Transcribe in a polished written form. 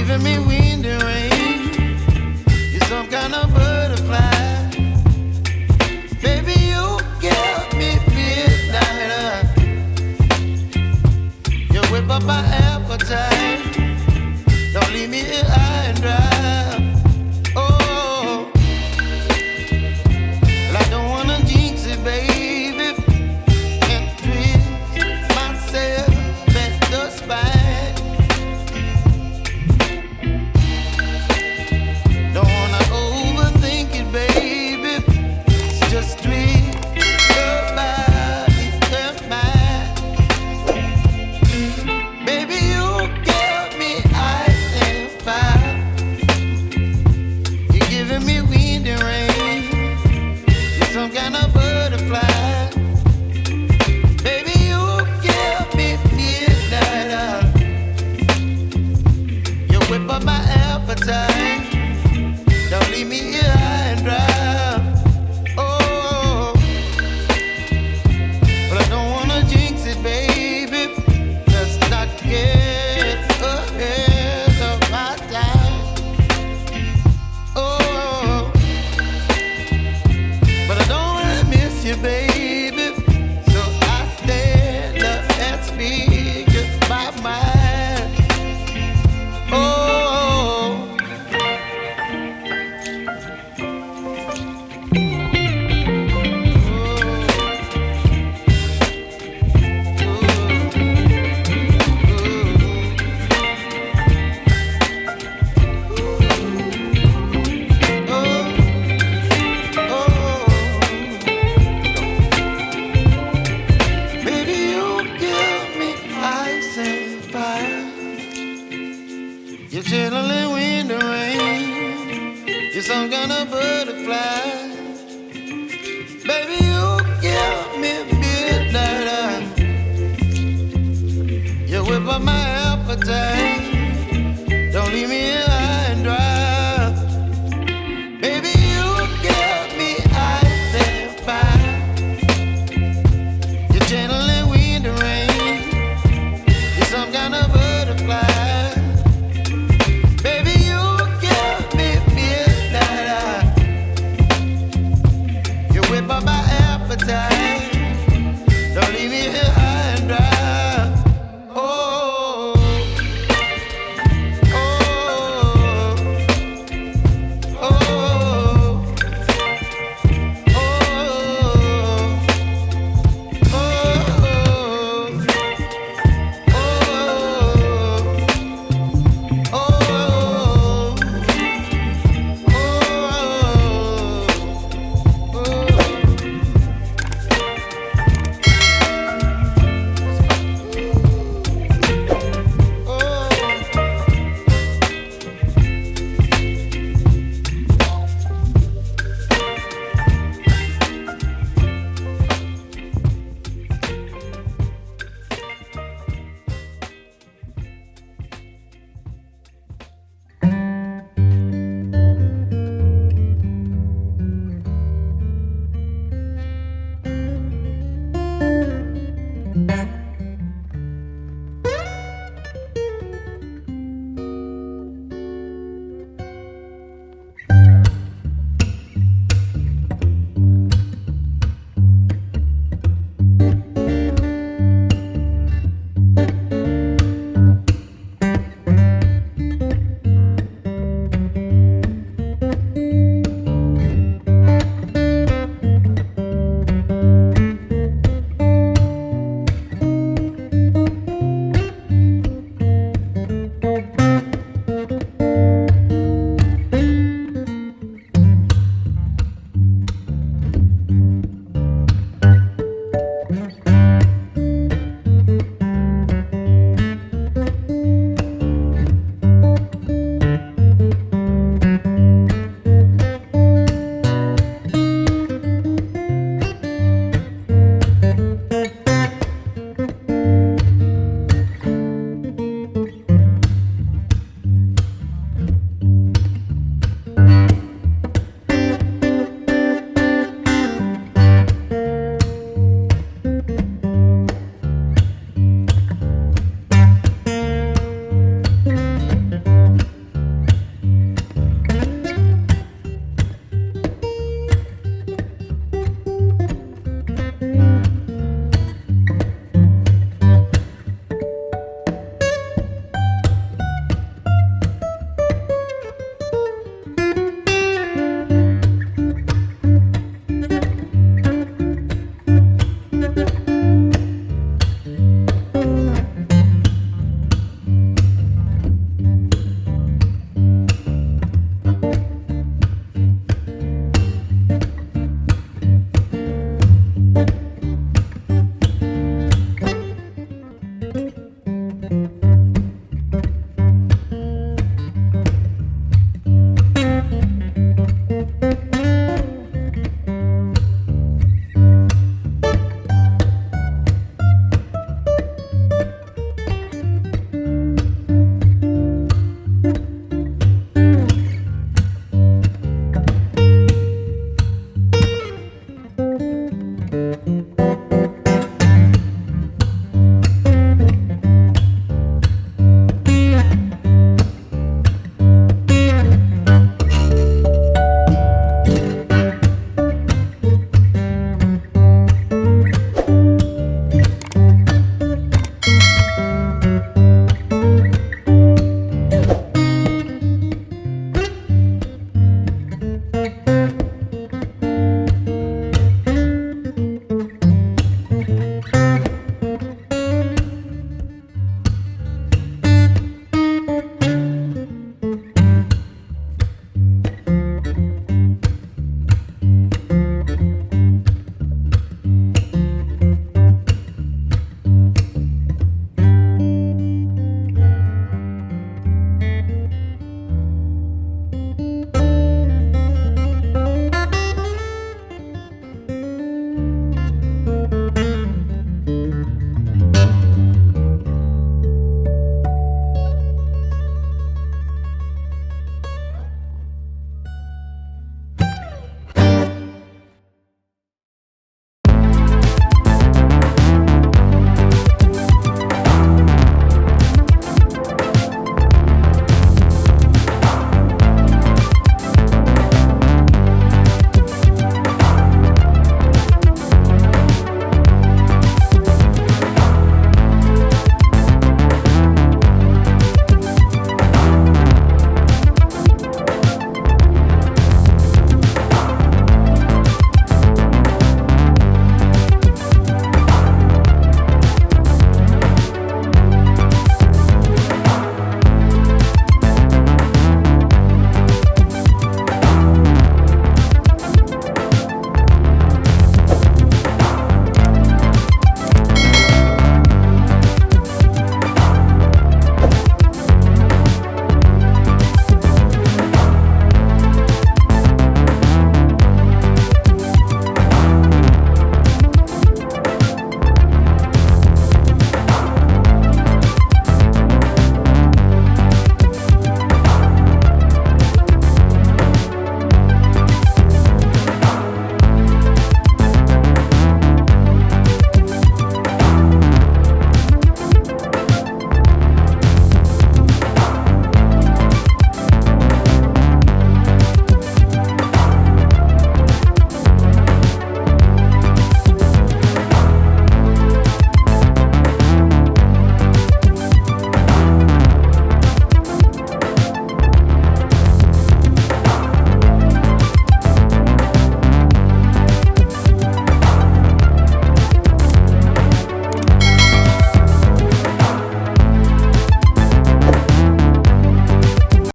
giving me wind and rain. You're some kind of butterfly. Baby, you give me midnight. You whip up my appetite. Don't leave me here high and dry. Oh, well, I don't wanna jinx it, baby. Can't twist myself at the spine. Don't wanna overthink it, baby. It's just twist your body and mine. Baby, you give me ice and fire. You're giving me wind and rain. You're some kind of butterfly. Baby, you give me midnight. You whip up my appetite. Don't leave me here high and dry. Oh, but I don't wanna jinx it, baby. Let's not get ahead of my time. Oh, but I don't wanna miss you, baby. So I stand up and speak my mind. Oh. Baby, you give me ice and fire. You're chilling wind and rain. You're some kind of butterfly. Baby, you give me midnight. You whip up my appetite.